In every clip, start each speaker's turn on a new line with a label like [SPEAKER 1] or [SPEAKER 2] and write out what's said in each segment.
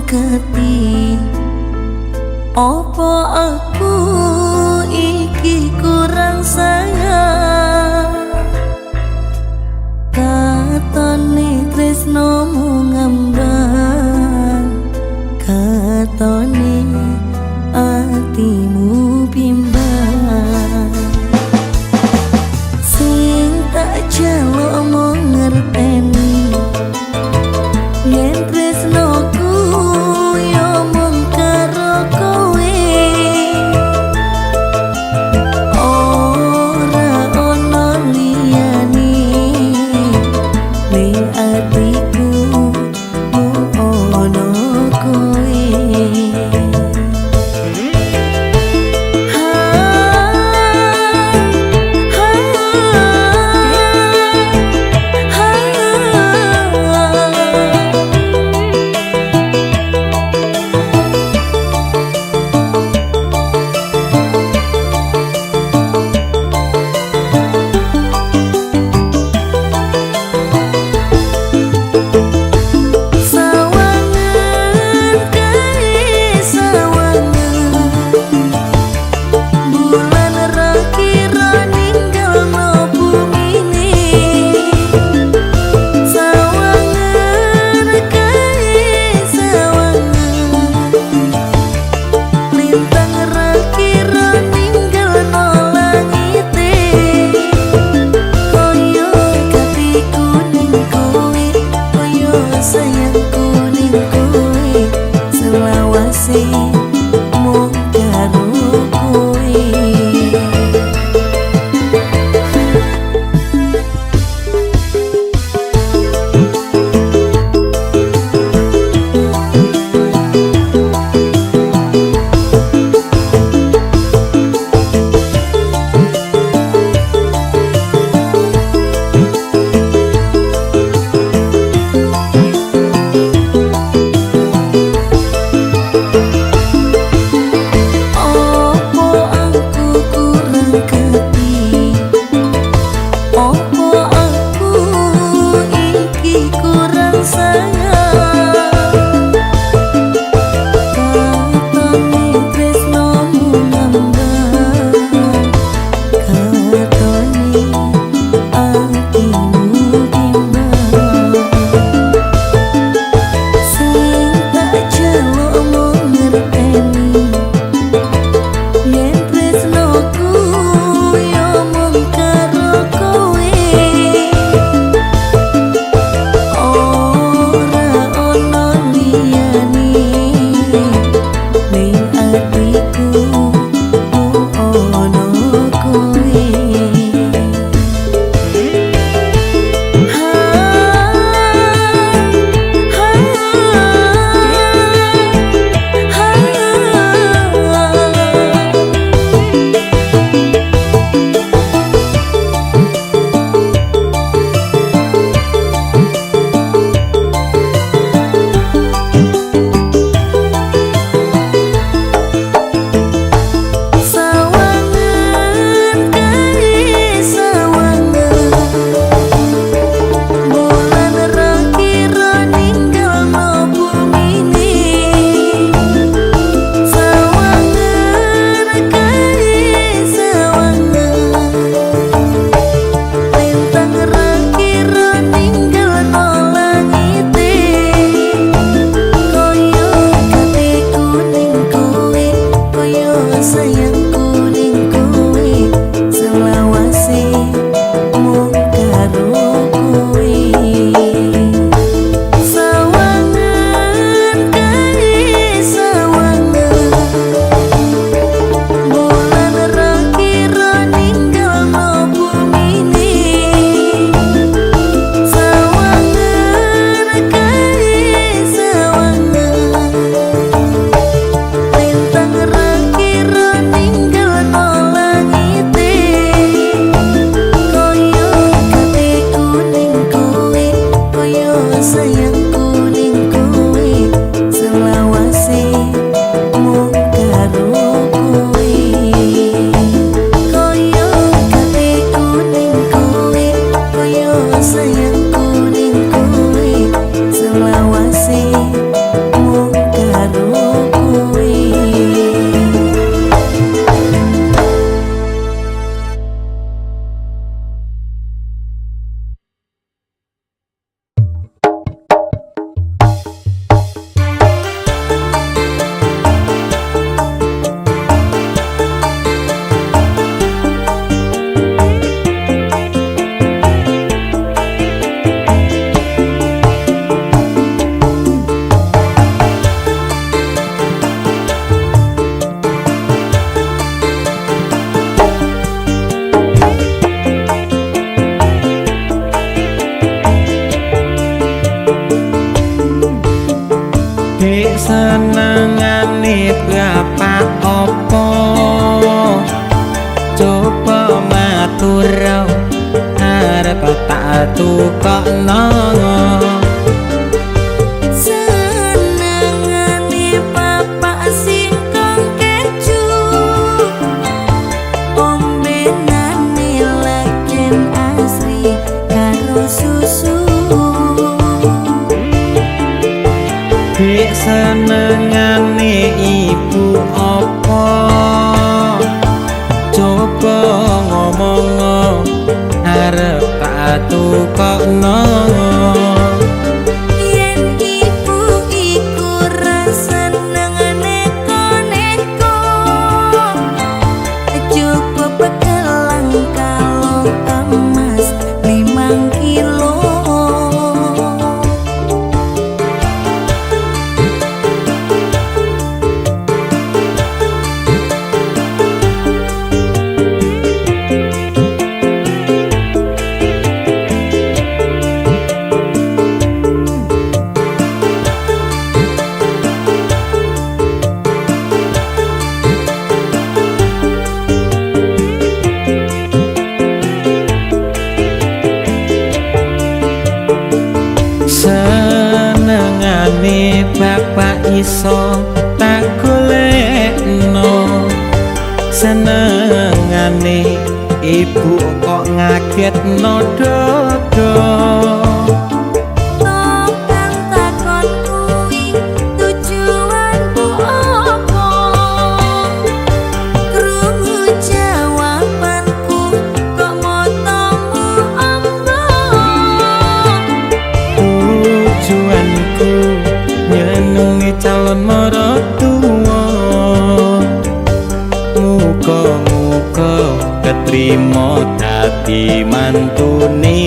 [SPEAKER 1] keti. Opo aku iki kurang sayang, katone tresnomu ngambang, katone atimu bimbang. Sing tak jaluk mau ngerteni, yen tresnoku yo mung karo kowe, ora ono liyane ning atiku mung ono kowe. sayang kuning kowe selawase mung
[SPEAKER 2] tukokno
[SPEAKER 1] senengane bapak singkong keju ombenane legen asri karo susu
[SPEAKER 2] Dik senengane ibu apa coba ngomong arep tak tukokno
[SPEAKER 1] yen ibu iku senengane koneko cukup gelang kalung emas 5 kilo
[SPEAKER 2] senengane bapak iso tak golekno senengane ibu kok ngagetno dodo
[SPEAKER 1] Tokang takon kuwi tujuanmu apa krungu jawabanku kok motomu apa
[SPEAKER 2] tujuanku nyenengi calon maratuwa muga-muga ketrima dadi mantune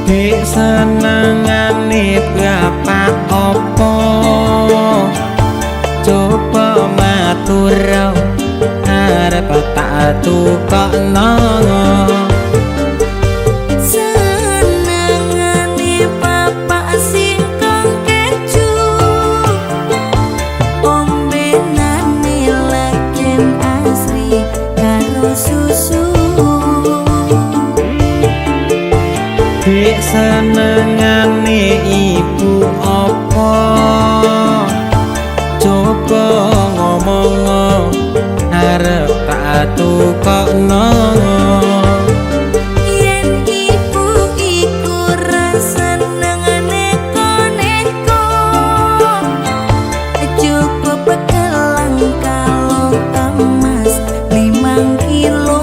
[SPEAKER 2] Dik senengane bapak apa coba matur arep tak tukokno
[SPEAKER 1] senengane bapak singkong keju ombenane legen asri karo susu
[SPEAKER 2] Dik senengane ibu apa coba ngomong arep tak tukokno
[SPEAKER 1] yen ibu iku senengane koneko cukup gelang kalung emas 5 kilo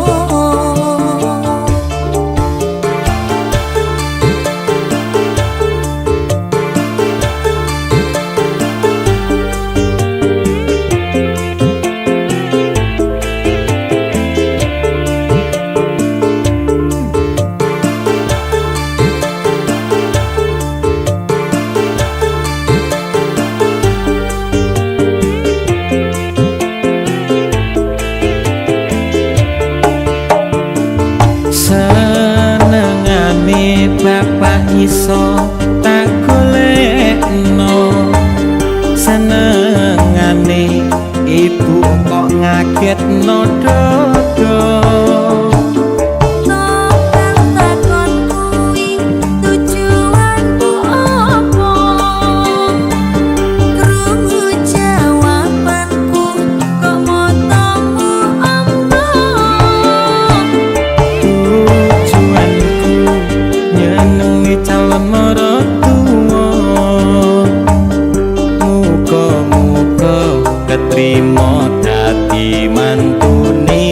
[SPEAKER 2] senengane bapak iso tak golekno senengane ibu kok ngagetno dodo
[SPEAKER 1] Tokang takon kuwi tujuanmu apa krungu jawabanku kok motomu apa
[SPEAKER 2] tujuanku nyenengi calon maratuwa muga-muga ketrima dadi mantune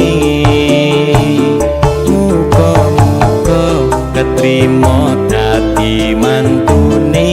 [SPEAKER 2] muga-muga ketrima dadi mantune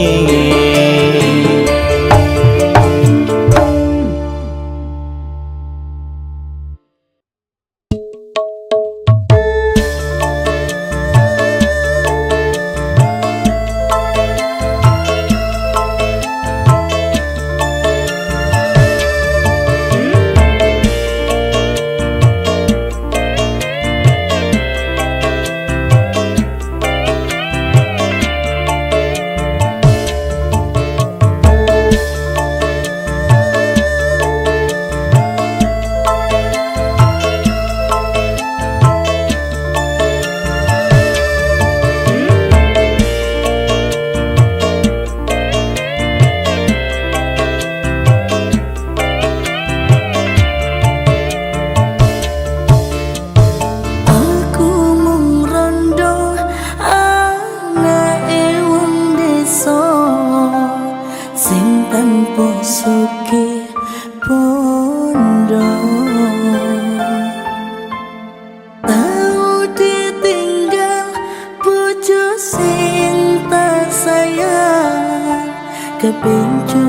[SPEAKER 1] kebencu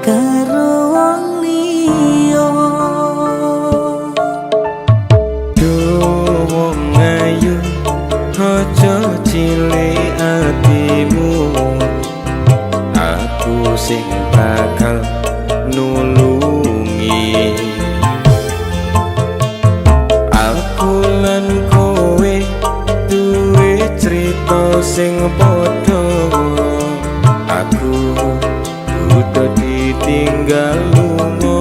[SPEAKER 1] karo wong liya.
[SPEAKER 2] Duh wong ayu aja cilik atimu, aku sing bakal nulungi. Aku lan kowe duwe crita sing padha, aku udah ditinggal lunga.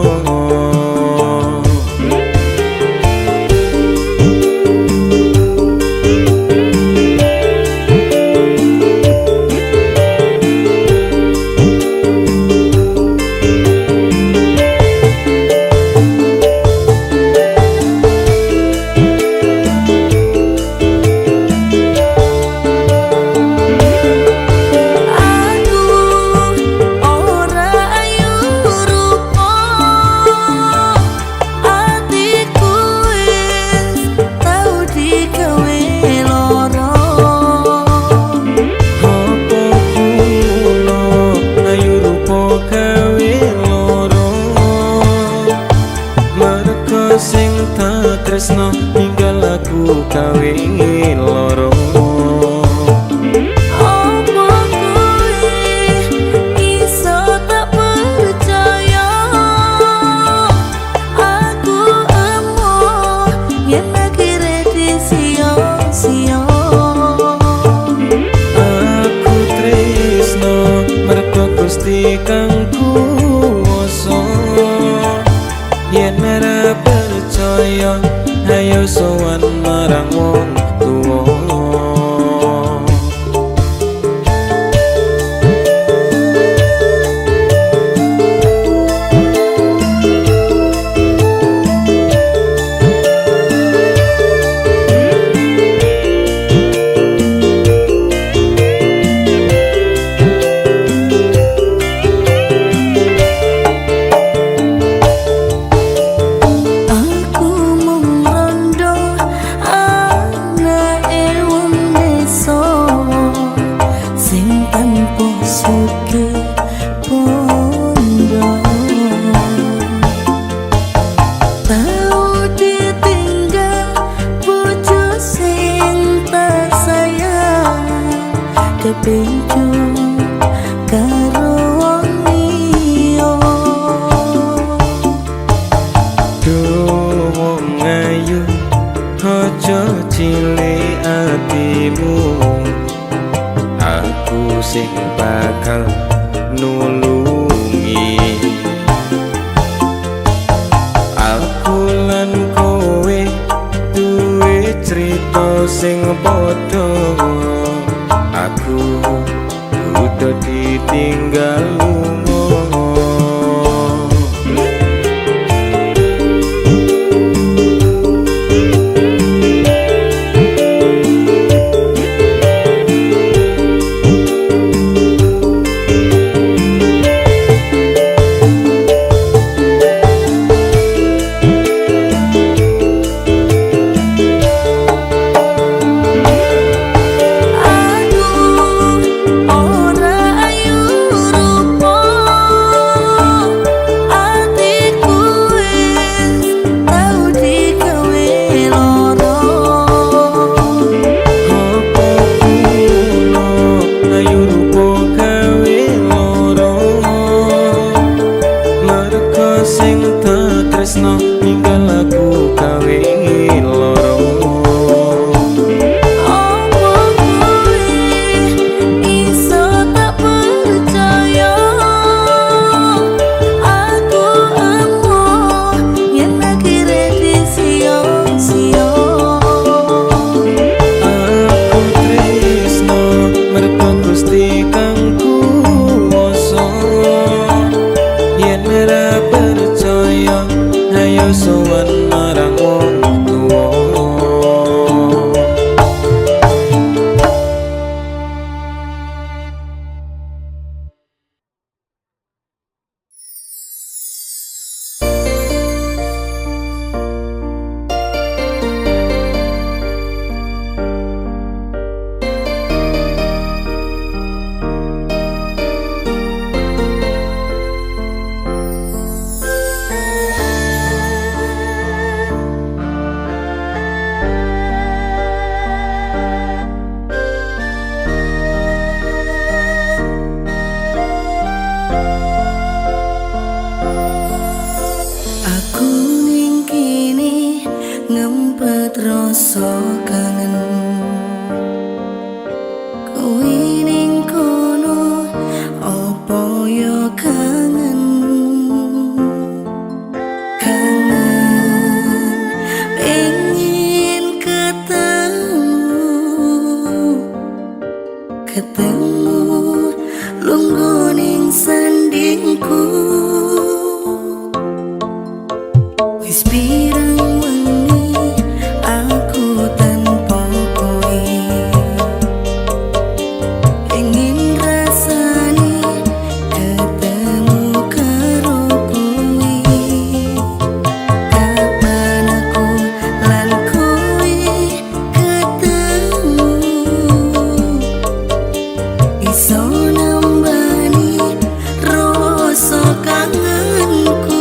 [SPEAKER 2] Sing tak tresno tinggal aku kawe loro.
[SPEAKER 1] Apa kowe iso tak percaya? Aku emoh yen akhire disia-sia.
[SPEAKER 2] Aku tresno mergo Gusti kang kuwasa. Yen ora percaya ayo sowan marang wong tuwa.
[SPEAKER 1] Kebencu karo wong liya.
[SPEAKER 2] Duh wong ayu aja cilik atimu, aku sing bakal nulungi. Aku lan kowe duwe crita sing padha, aku udah ditinggal lunga.
[SPEAKER 1] Aku ora ayu rupa, ketemu lungguh ning sandingku. Wis pirang wengi aku tanpa kowe, ingin rasani ketemu karo kowe. Kapan aku lan kowe ketemu, iso nambani rasa kangenku.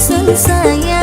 [SPEAKER 1] Sun sayang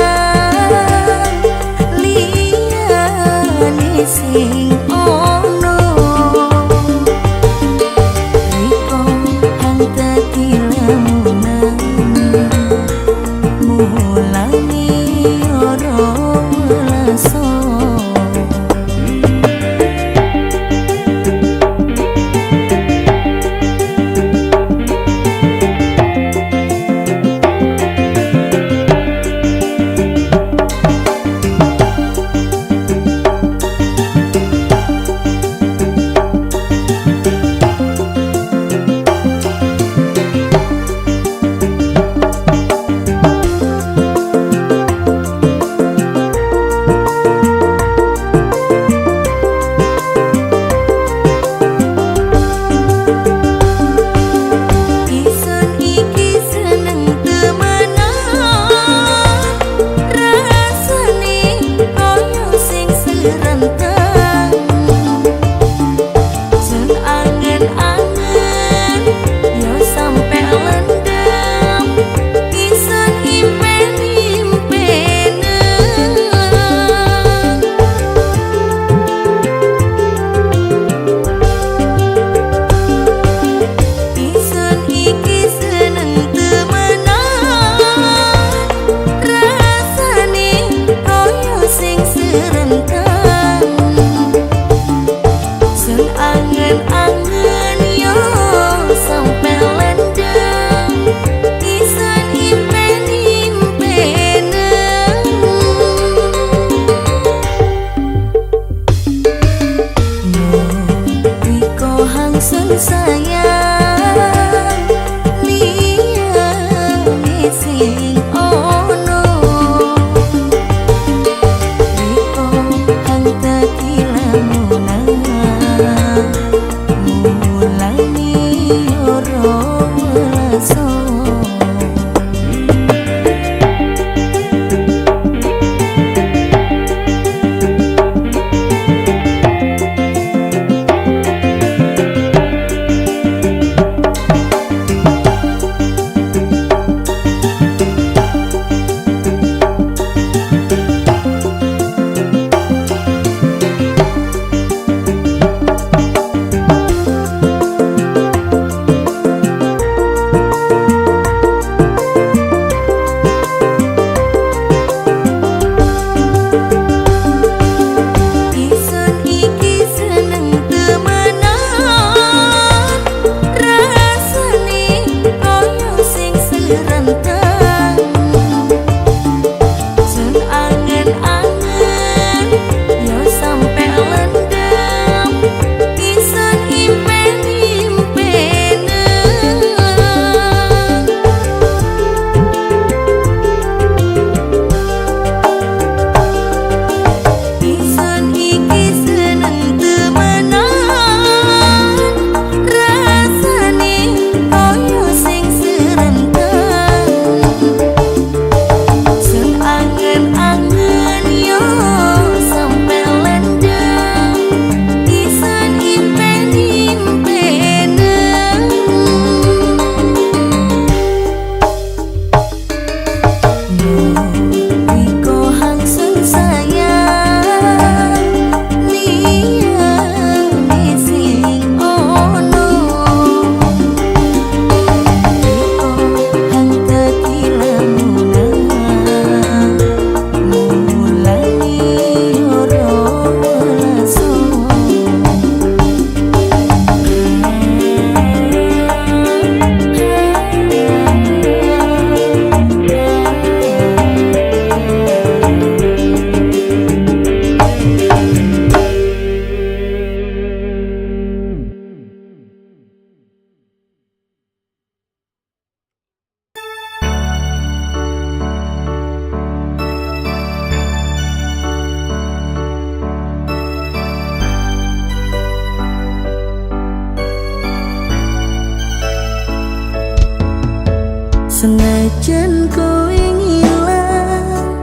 [SPEAKER 1] Najan kowe ngilang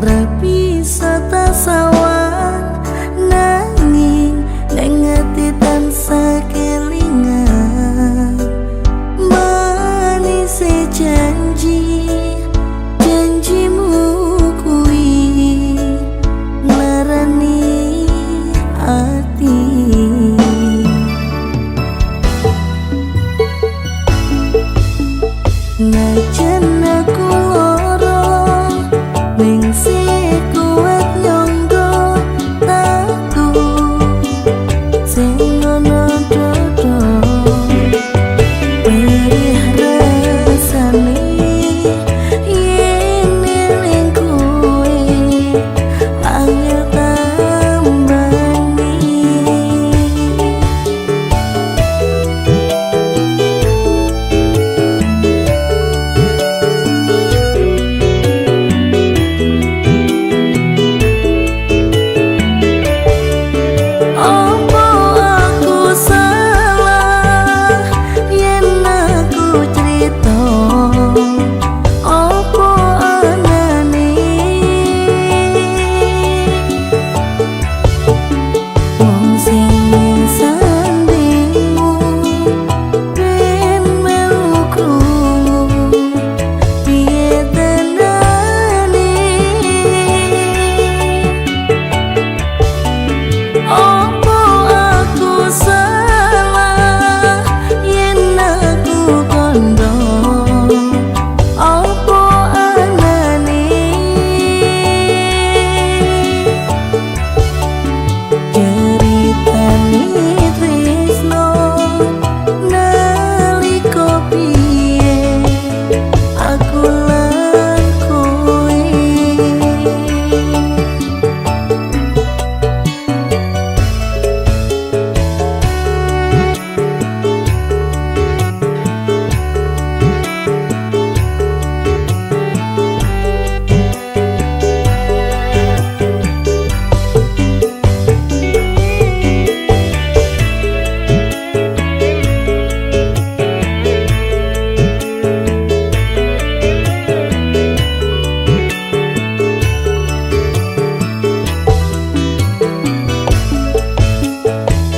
[SPEAKER 1] rapi sata sawang nanging neng ati tansah kelingan manis janjimu kuwi nglarani ati. Najan aku lara ning sing kuat nyangga taku sing ana dodo perih rasane yen eling kowe angel tambani.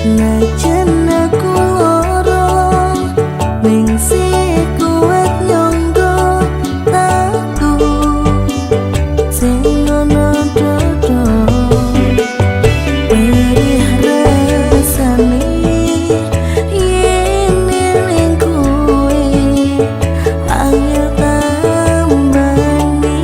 [SPEAKER 1] Najan aku lara ning sing kuat nyangga taku sing ana dodo perih rasane yen eling kowe angel tambani.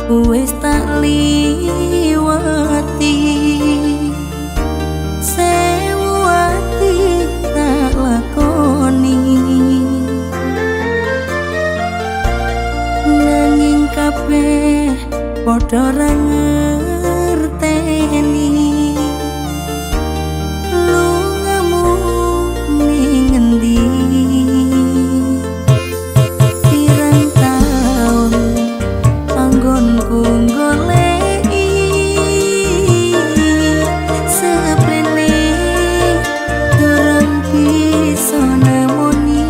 [SPEAKER 1] wis tak liwati Dora ngerteni lungamu ning endi pirang taun anggonku goleki seprene durung bisa nemoni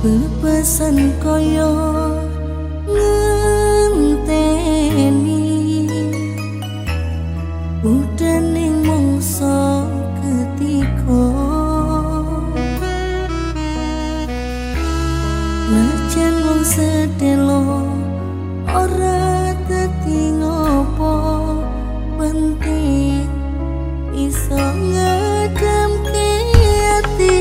[SPEAKER 1] bebasan koyo ngenteni udaning mongso ketika najan wong sedelo ora dadi ngopo penting iso ngademke ati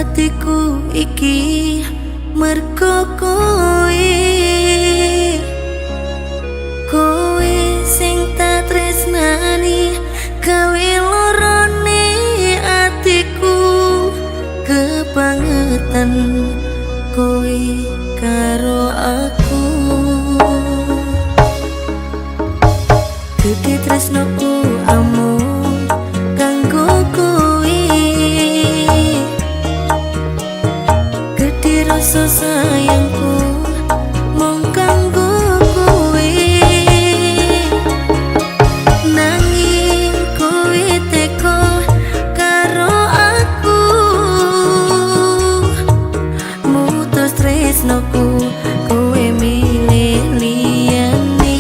[SPEAKER 1] atiku iki mergo kowe, kowe sing tak tresnani gawe lorone atiku kebangetan kowe karo aku. Gede tresnoku amung kanggo kowe, gede rasa sayangku mung kanggo kowe. Nanging kowe teko karo aku, mutus tresnoku kowe milih liyane.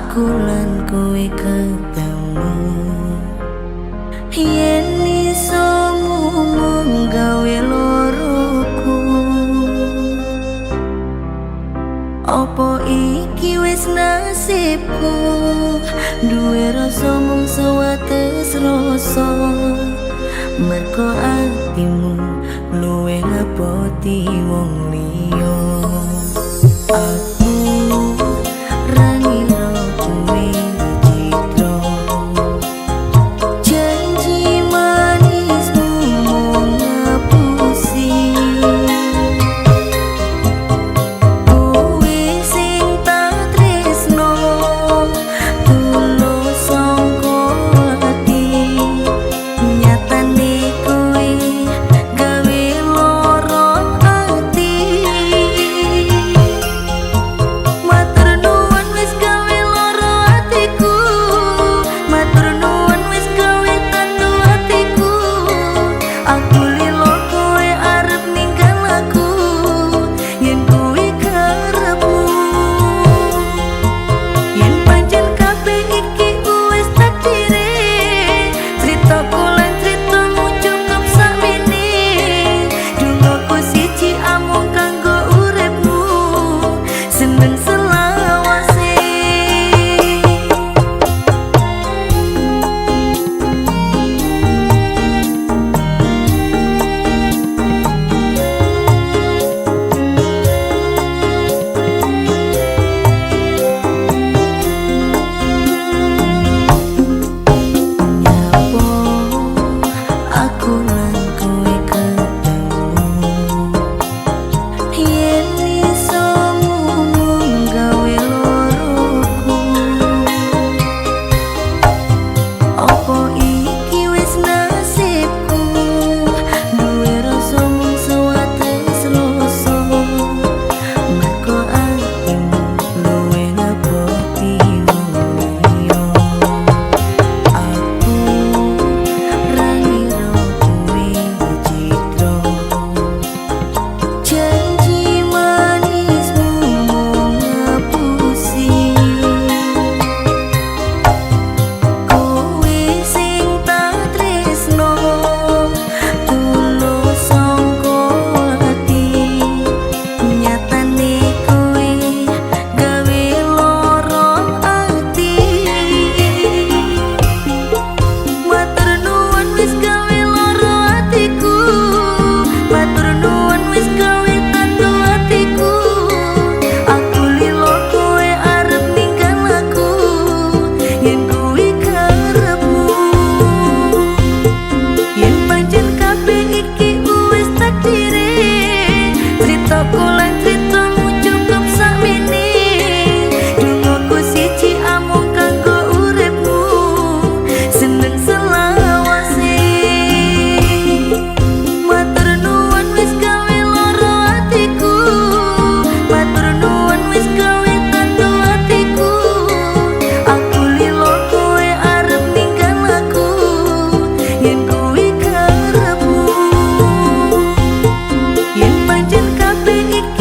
[SPEAKER 1] aku lan kowe ketemu yen iso mung gawe loroku. Apa iki wis nasibku duwe rasa mung sewates rasa merko atimu luwih ngepoti wong liya. Aku ra ngira kowe citra janji manismu mung ngapusi. Kowe sing tak tresno tulus sangka ati nyatane kowe gawe lara ati. Matur nuwun wis gawe lara atiku, matur nuwun wis gawe tandu atiku. Aku lilo kowe arep ninggal aku yen kowe karepmu. Yen pancen kabeh iki wis takdire, critaku lan critamu cukup sakmene. Dungoku siji amung kanggo uripmu, seneng selawase. Nyapa aku lan kowe ketemu yen iso mung gawe loroku. Apa iki wis nasibku duwe rasa mung sewates rasa merko atimu luwih ngepoti wong liya. Aku ra ngira kowe citra janji manismu mung ngapusi. Kowe sing tak tresno tulus sangka ati nyatane kowe gawe lara ati. Matur nuwun wis gawe lara atiku, matur nuwun wis gawe tandu atiku. Aku lilo kowe arep ninggal aku yen kowe karepmu. Yen pancen kabeh iki wis takdire, critaku lan critamu cukup sakmene. Dungoku siji amung kanggo uripmu, seneng selawase. Matur nuwun wis gawe lara atiku, matur nuwun wis gawe tandu atiku. Aku lilo kowe arep ninggal aku yen kowe karepmu. Yen pancen kabeh iki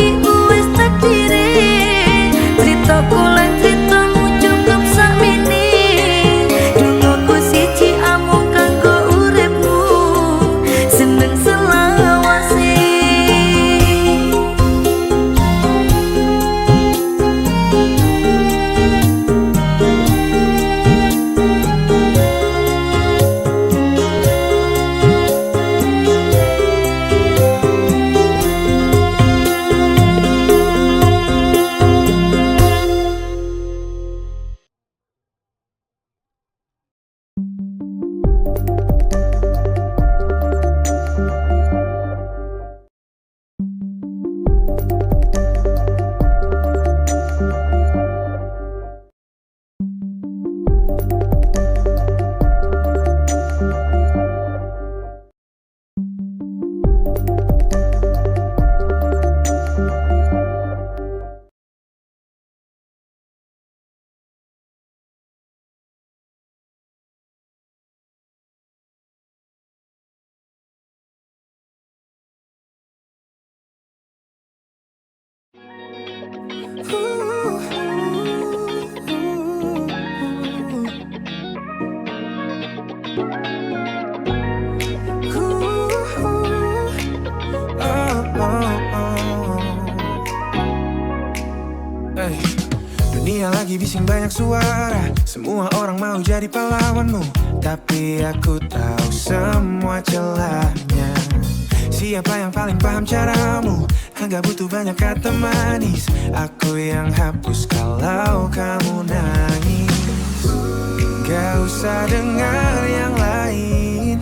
[SPEAKER 3] bising banyak suara, semua orang mau jadi pahlawanmu. Tapi aku tahu semua celahnya. Siapa yang paling paham caramu? Enggak butuh banyak kata manis, aku yang hapus kalau kamu nangis. Gak usah dengar yang lain,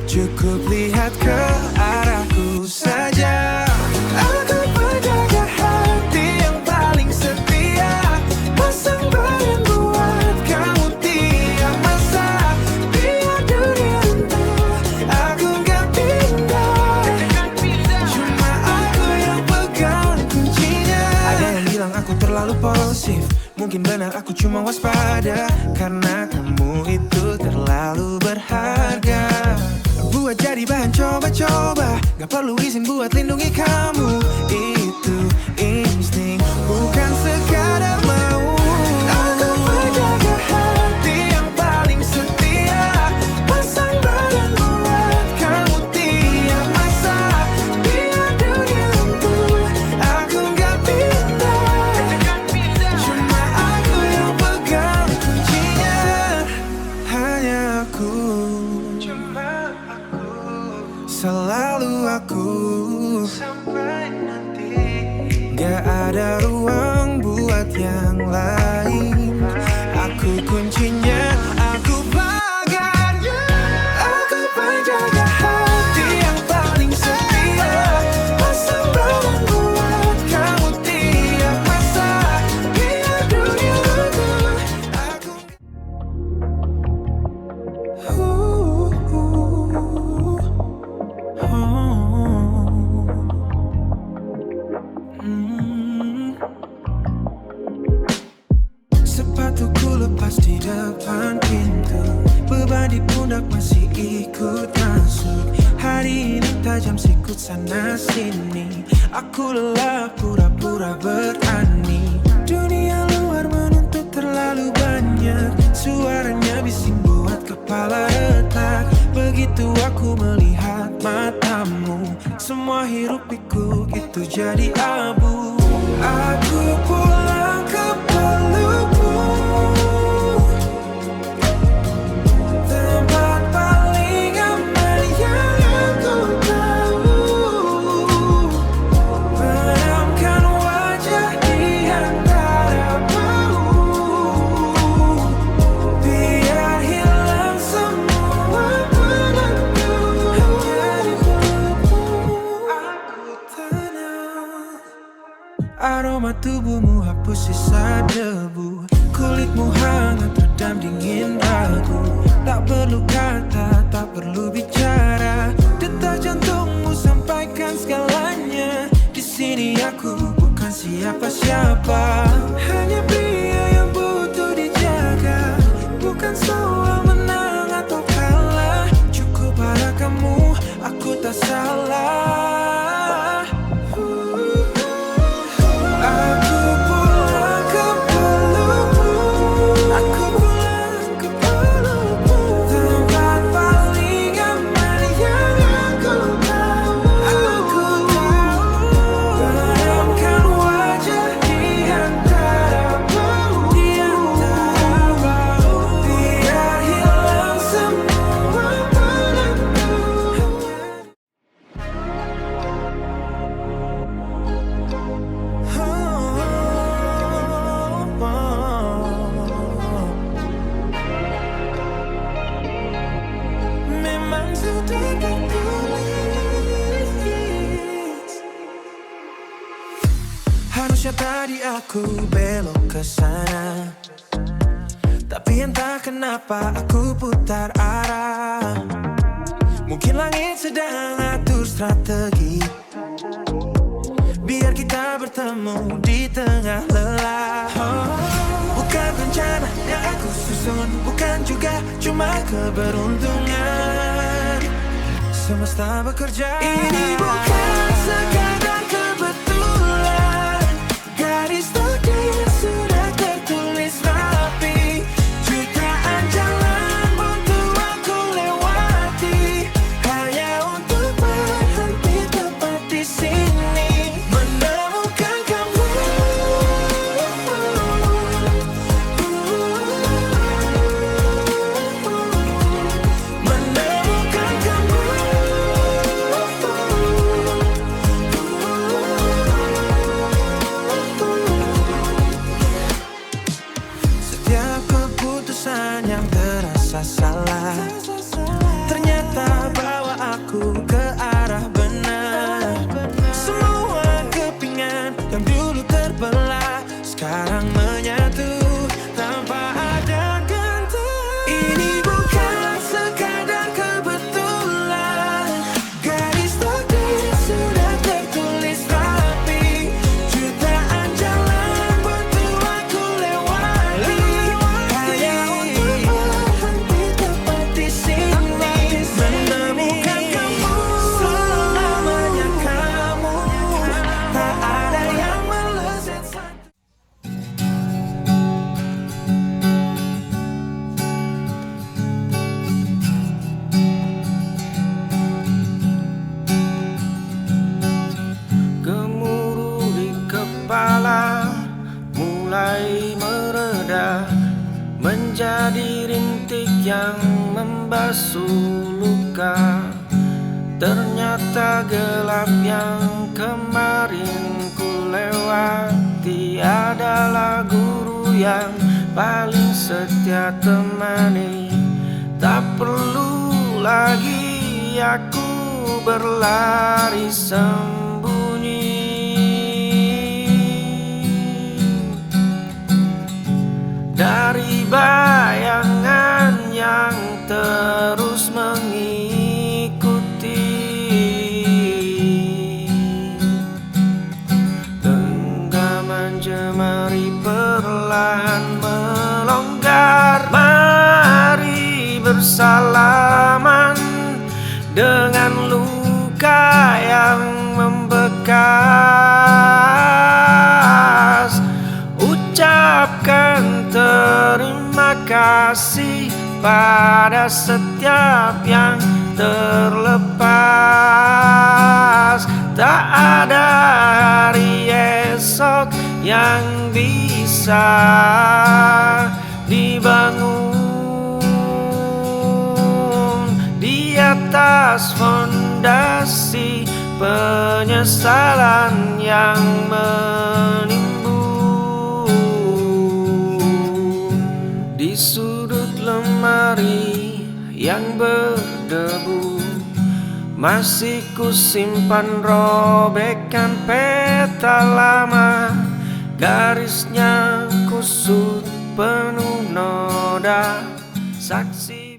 [SPEAKER 3] cukup lihat ke arahku saja. Aku penjaga hati yang paling setia, pasang badan buat kamu tiap masa. Biar dunia runtuh, aku gak pindah, cuma aku yang pegang kuncinya. Ada yang bilang aku terlalu posesif, mungkin benar aku cuma waspada, karena kamu itu terlalu berharga buat jadi bahan coba-coba. Gak perlu izin buat lindungi kamu, itu insting, bukan sekadar mau. Aku penjaga hati yang paling setia, pasang badan buat kamu tiap masa. Biar dunia runtuh, aku gak pindah, cuma aku yang pegang kuncinya. Hanya aku, selalu aku, sampai nanti. Gak ada ruang buat yang lain, aku kuncinya, aku pagarnya. Aku penjaga hati yang paling setia, pasang badan buat kamu tiap masa. Biar dunia runtuh, aku sepatuku lepas di depan pintu, beban di pundak masih ikut masuk. Hari ini tajam sikut sana sini, aku lelah pura-pura berani. Dunia luar menuntut terlalu banyak, suaranya bising buat kepala retak. Begitu aku melihat matamu, semua hiruk pikuk itu jadi abu. Aku pulang ke pelukmu, tempat paling aman yang aku tahu. Benamkan wajah di antara bau, biar hilang semua penatku. Hanya di pelukmu aku tenang. Aroma tubuhmu hapus sisa debu, kulitmu hangat redam dingin ragu. Tak perlu kata, tak perlu bicara, detak jantungmu sampaikan segalanya. Di sini aku bukan siapa-siapa, hanya pria yang butuh dijaga. Bukan soal menang atau kalah, cukup pada kamu, aku tak salah. Aku pulang ke pelukmu, aku pulang ke pelukmu, tempat paling aman yang aku tahu. Aku tahu, benamkan wajah di antara bau, biar hilang semua penatku. Memang sudah tertulis, harusnya tadi aku belok ke sana, tapi entah kenapa aku putar arah. Mungkin langit sedang atur strategi, biar kita bertemu di tengah lelah. Bukan rencana yang aku susun, bukan juga cuma keberuntungan. Semesta bekerja, ini bukan sekadar kebetulan. Garis takdir sudah tertulis rapi, jutaan jalan untuk aku lewati, hanya untuk berhenti tepat di sini, menemukan kamu.
[SPEAKER 2] yang membasuh luka. Ternyata gelap yang kemarin ku lewati adalah guru yang paling setia temani. Tak perlu lagi aku berlari sembunyi dari bayangan yang terus mengikuti. Genggaman jemari perlahan melonggar. Mari bersalaman dengan luka yang membekas. Ucapkan terima kasih pada setiap yang terlepas. Tak ada hari esok yang bisa dibangun di atas fondasi penyesalan yang menimbun. Di sudut lemari yang berdebu masih ku simpan robekan peta lama. Garisnya kusut penuh noda saksi.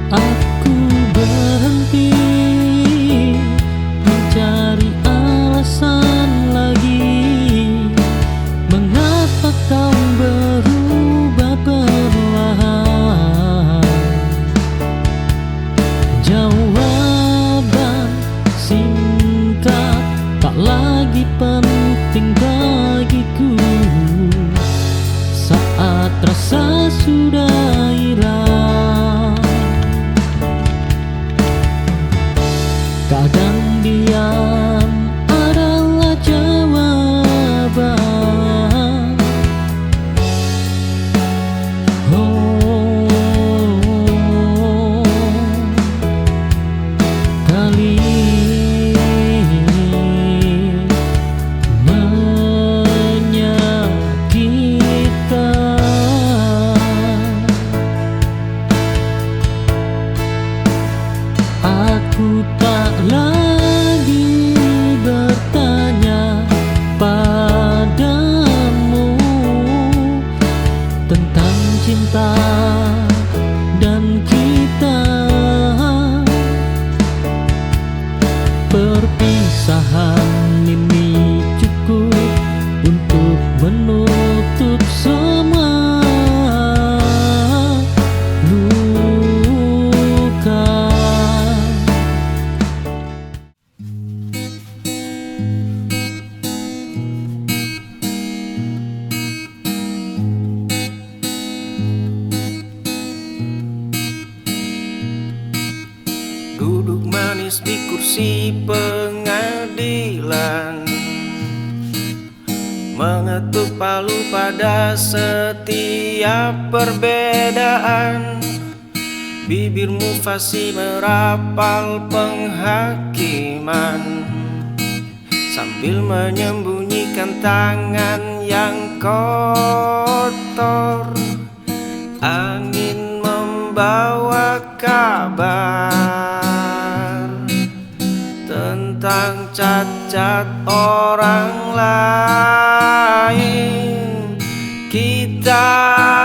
[SPEAKER 4] Aku berhenti mencari alasan lagi. Mengapa kau berubah perlahan? Jawaban singkat tak lagi penting bagiku saat rasa sudah hilang. Kadang diam adalah jawaban. Oh, kali menyakitkan. Aku tak lagi bertanya padamu tentang cinta dan kita. Perpisahan ini cukup untuk menutup semua luka.
[SPEAKER 2] Duduk manis di kursi pengadilan, mengetuk palu pada setiap perbedaan. Bibirmu fasih merapal penghakiman sambil menyembunyikan tangan yang kotor. Angin membawa kabar tentang cacat orang lain. Kita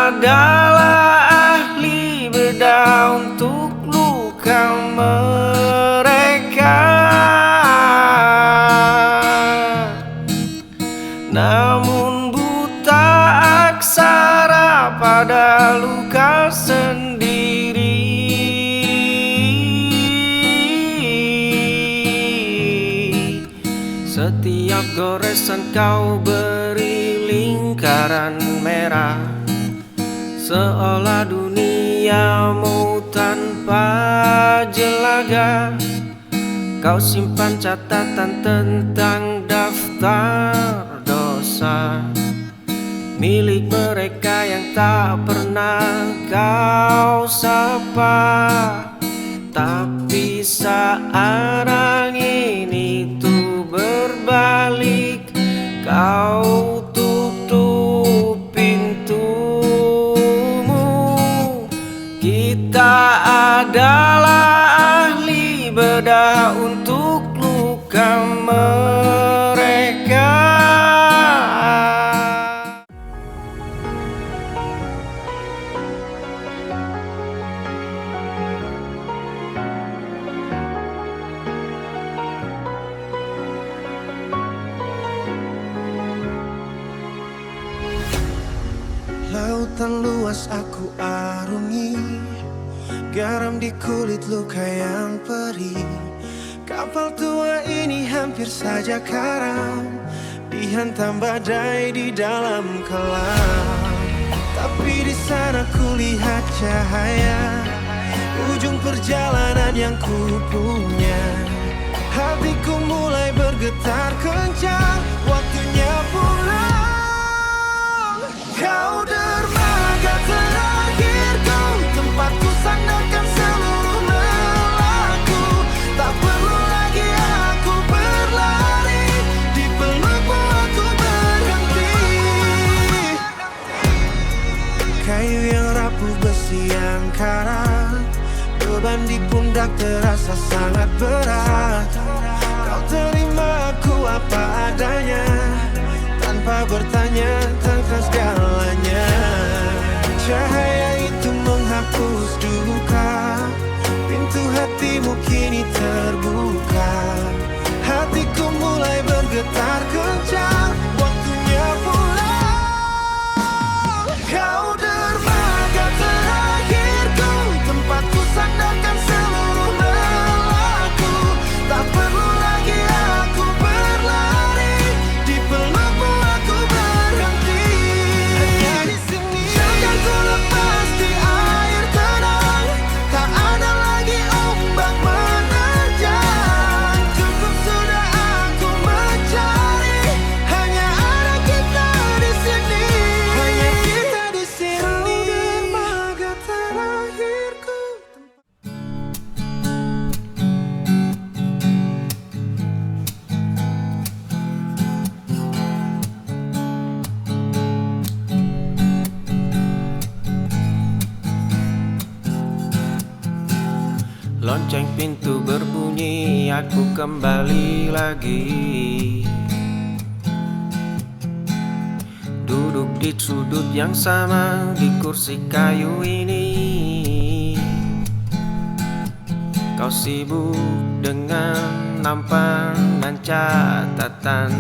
[SPEAKER 2] adalah ahli bedah untuk luka mereka. Namun buta aksara pada luka Setiap goresan kau beri lingkaran merah, seolah duniamu tanpa jelaga. Kau simpan catatan tentang daftar dosa milik mereka yang tak pernah kau sapa. Tapi saat angin itu berbalik, kau tutup pintumu. Kita adalah ahli bedah untuk luka mereka.
[SPEAKER 3] Lautan luas aku arungi, garam di kulit luka yang perih. Kapal tua ini hampir saja karam, dihantam badai di dalam kelam. Tapi di sana kulihat cahaya, ujung perjalanan yang ku punya. Hatiku mulai bergetar kencang, waktunya pulang. Kau dermaga terakhirku, tempatku sandarkan seluruh lelaku. Tak perlu lagi aku berlari, di pelukmu aku berhenti. Kayu yang rapuh, besi yang karat, beban di pundak terasa sangat berat. Kau terima aku apa adanya, tanpa bertanya tentang segalanya. Cahaya itu menghapus duka, pintu hatimu kini terbuka. Hatiku mulai bergetar kencang, waktunya pulang. Kau dermaga terakhirku, tempatku sandarkan seluruh lelaku. Tak perlu lagi aku berlari, di pelukmu aku berhenti. Hanya di sini jangan ku lepas di air tenang, tak ada lagi ombak menerjang. Cukup sudah aku mencari, hanya ada kita di sini. Hanya kita di sini. Dermaga terakhirku.
[SPEAKER 2] Lonceng pintu berbunyi, aku kembali lagi. Duduk di sudut yang sama di kursi kayu ini. Kau sibuk dengan nampan dan catatan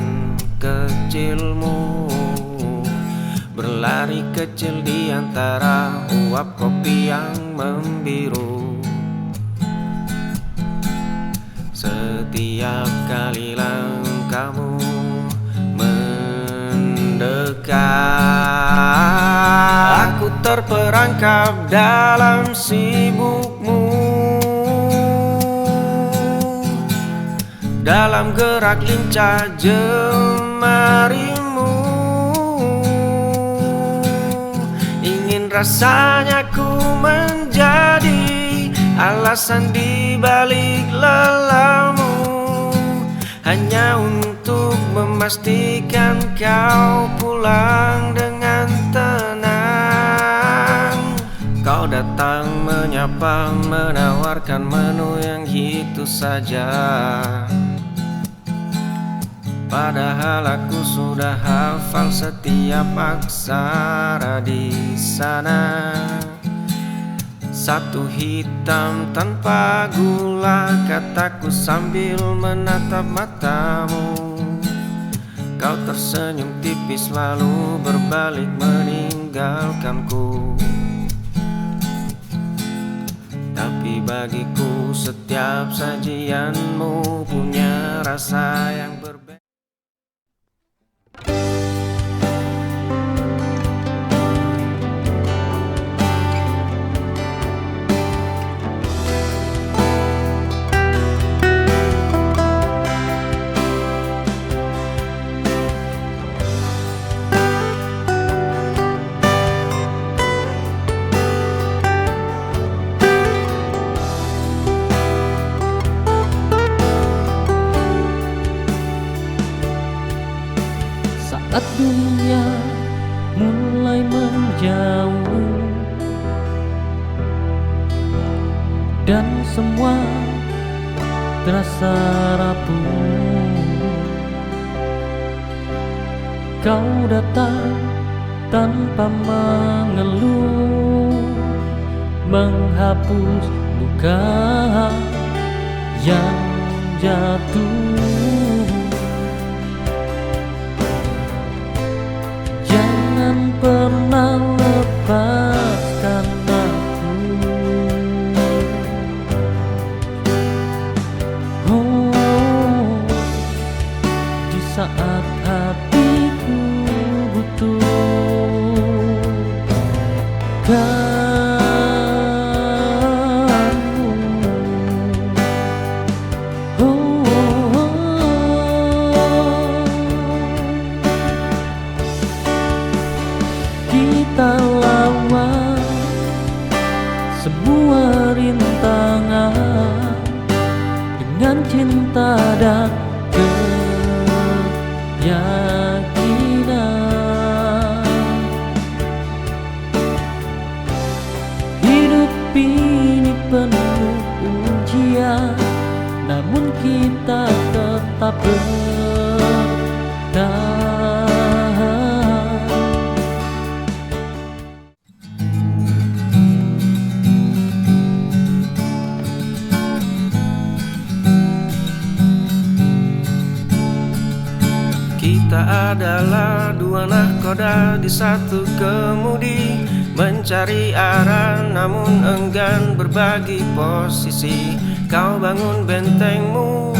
[SPEAKER 2] kecilmu, berlari kecil di antara uap kopi yang membiru. Setiap kali langkahmu mendekat, aku terperangkap dalam sibukmu, dalam gerak lincah jemarimu. Ingin rasanya ku menjadi alasan di balik lelahmu, hanya untuk memastikan kau pulang dengan tenang. Kau datang menyapa, menawarkan menu yang itu saja, padahal aku sudah hafal setiap aksara di sana. Satu hitam tanpa gula, kataku sambil menatap matamu. Kau tersenyum tipis lalu berbalik meninggalkanku. Tapi bagiku setiap sajianmu punya rasa yang berbeda.
[SPEAKER 4] saat dunia mulai menjauh dan semua terasa rapuh, kau datang tanpa mengeluh, menghapus luka yang jatuh. Jangan pernah lepaskan aku, oh, di saat hatiku butuh kamu. Kita lawan semua rintangan dengan cinta dan keyakinan. Hidup ini penuh ujian, namun kita tetap bertahan.
[SPEAKER 2] Kita adalah dua nahkoda di satu kemudi, mencari arah namun enggan berbagi posisi. Kau bangun bentengmu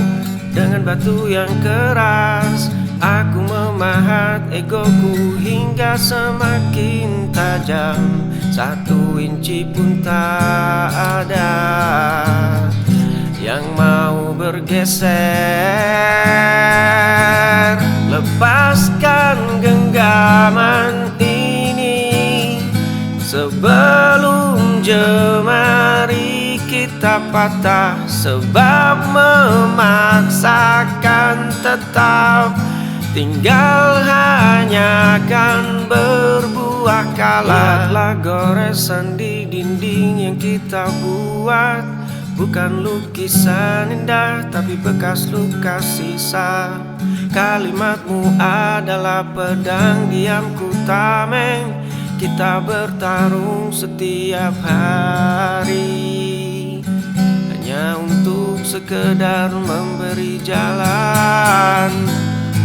[SPEAKER 2] dengan batu yang keras, aku memahat egoku hingga semakin tajam. 1 inci pun tak ada yang mau bergeser. Lepaskan genggaman ini sebelum jemari kita patah, sebab memaksakan tetap tinggal hanya akan berbuah kalah. Lihatlah goresan di dinding yang kita buat, bukan lukisan indah tapi bekas luka sisa. Kalimatmu adalah pedang diamku tameng, kita bertarung setiap hari hanya untuk sekedar memberi jalan.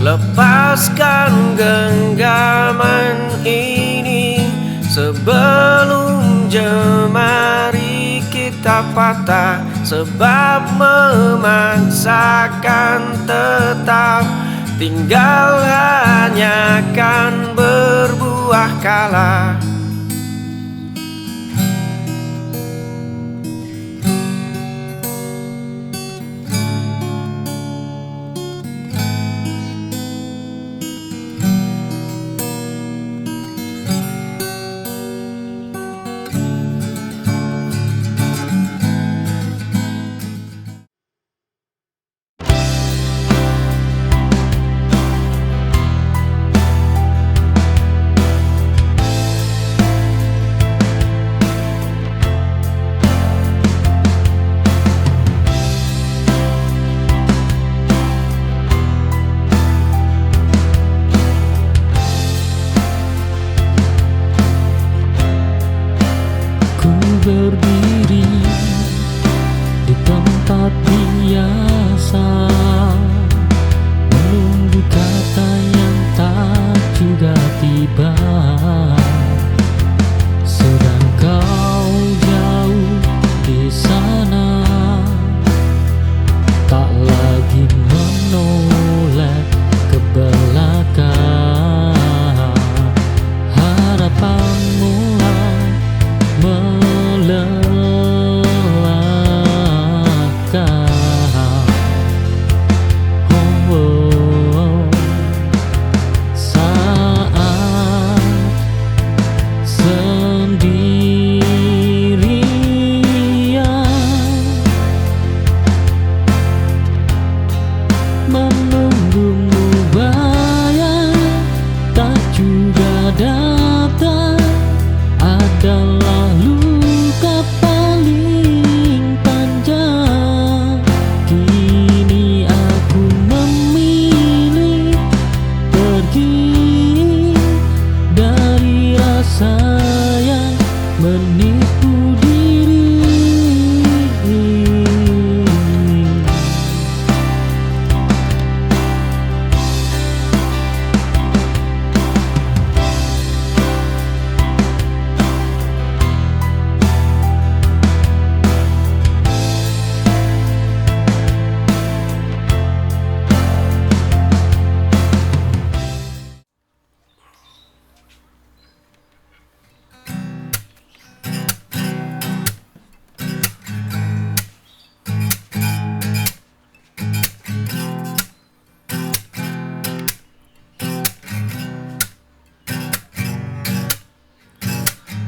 [SPEAKER 2] Lepaskan genggaman ini sebelum jemari kita patah, sebab memaksakan tetap tinggal hanya akan berbuah kalah.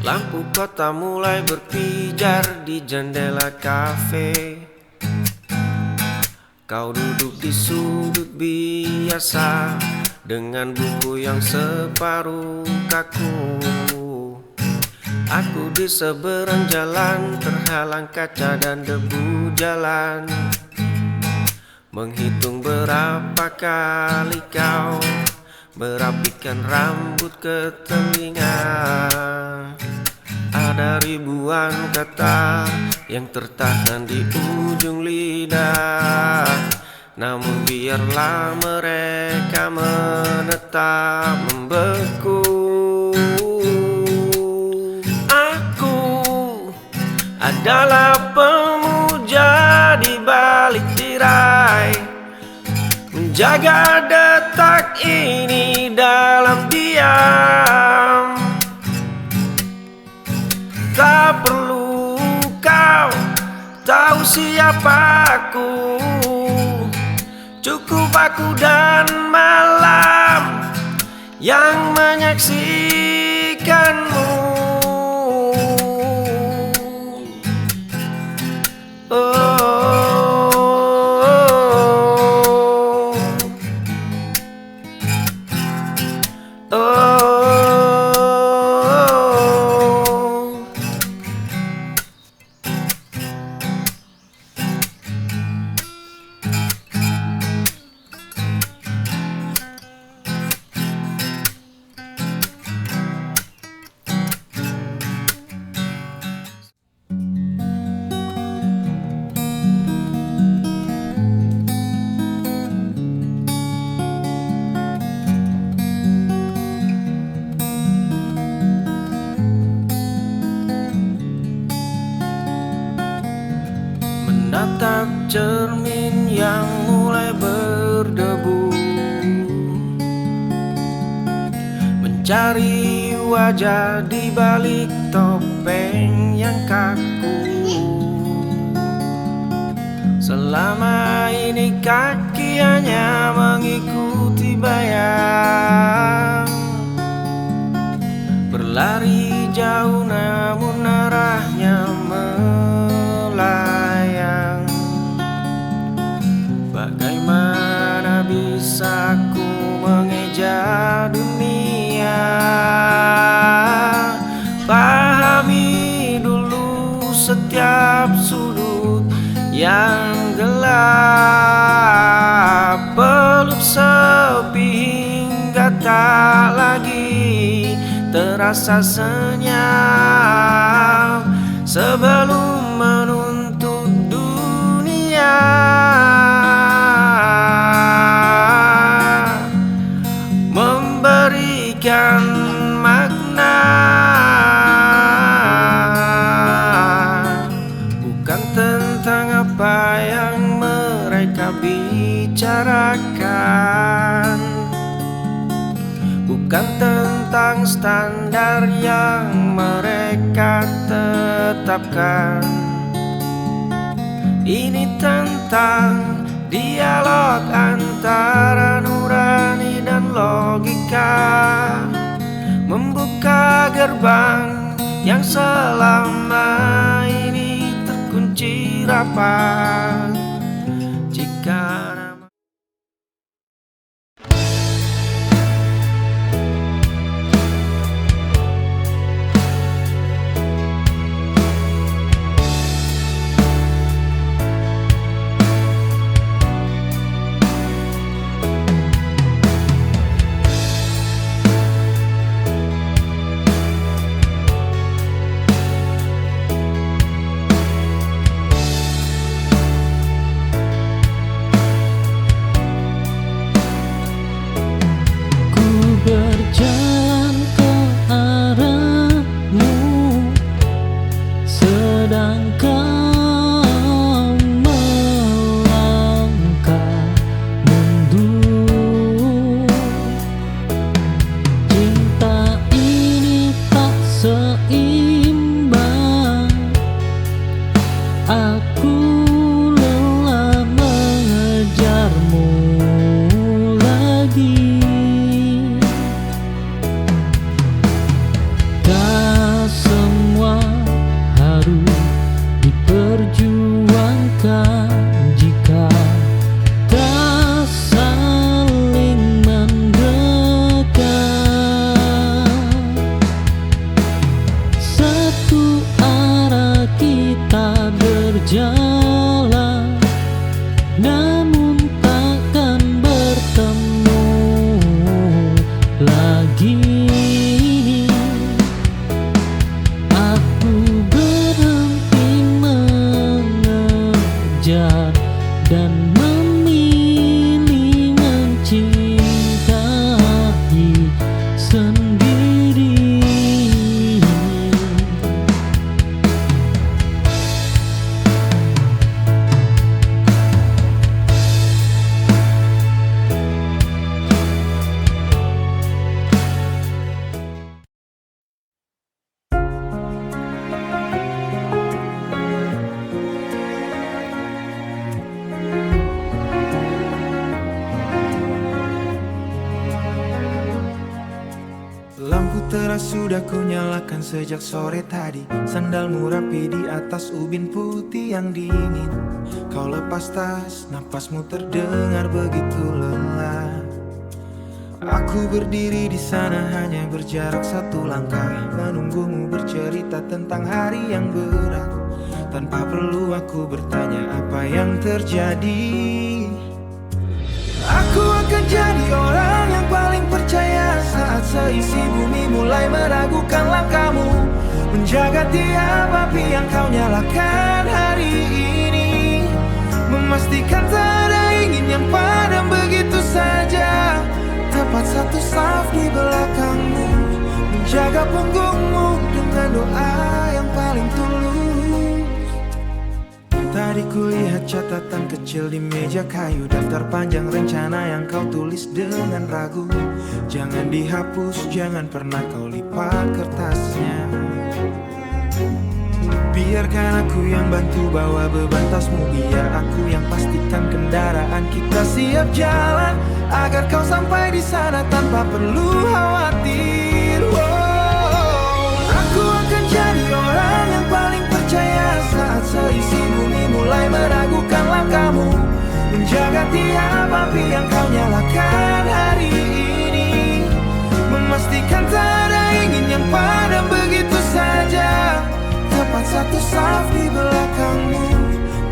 [SPEAKER 2] Lampu kota mulai berpijar di jendela kafe. Kau duduk di sudut biasa dengan buku yang separuh kaku. Aku di seberang jalan terhalang kaca dan debu jalan, menghitung berapa kali kau merapikan rambut ke telinga. Ada ribuan kata yang tertahan di ujung lidah, namun biarlah mereka menetap membeku. Aku adalah pemuja di balik tirai, menjaga detak ini dalam diam. Tak perlu kau tahu siapa aku, cukup aku dan malam yang menyaksikanmu. Menatap cermin yang mulai berdebu, mencari wajah di balik topeng yang kaku. Selama ini kaki hanya mengikuti bayang, berlari jauh namun arahnya melayang. Bagaimana bisa ku mengeja dunia? Pahami dulu setiap sudut yang gelap, peluk sepi hingga tak lagi terasa senyap, sebelum menuntut dunia memberikan makna. Bukan tentang apa yang mereka bicarakan, bukan tentang standar yang mereka tetapkan. Ini tentang dialog antara nurani dan logika, membuka gerbang yang selama ini terkunci rapat. Jika
[SPEAKER 3] Terang sudah ku nyalakan sejak sore tadi. Sandalmu rapi di atas ubin putih yang dingin. Kau lepas tas, napasmu terdengar begitu lelah. Aku berdiri di sana hanya berjarak satu langkah, menunggumu bercerita tentang hari yang berat. Tanpa perlu aku bertanya apa yang terjadi. Aku akan jadi orang yang paling percaya saat seisi bumi mulai meragukan langkahmu. Menjaga tiap api yang kau nyalakan hari ini, memastikan tak ada ingin yang padam begitu saja. Tepat satu saf di belakangmu, menjaga punggungmu dengan doa yang paling tulus. Tadi kulihat catatan kecil di meja kayu, daftar panjang rencana yang kau tulis dengan ragu. Jangan dihapus, jangan pernah kau lipat kertasnya. Biarkan aku yang bantu bawa beban tasmu, biar aku yang pastikan kendaraan kita siap jalan, agar kau sampai di sana tanpa perlu khawatir. Aku akan jadi orang yang paling percaya saat seisi bumi mulai meragukan langkahmu. Menjaga tiap api yang kau nyalakan hari ini, memastikan tak ada ingin yang padam begitu saja. Tepat satu saf di belakangmu,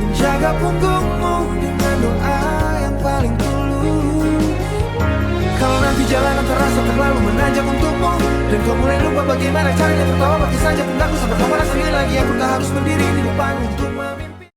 [SPEAKER 3] menjaga punggungmu dengan doa yang paling tulus. Kalau nanti jalanan terasa terlalu menanjak untukmu, dan kau mulai lupa bagaimana caranya tertawa, pakai saja pundakku sampai kau merasa sendiri lagi. Aku tak harus berdiri di depan untukmu.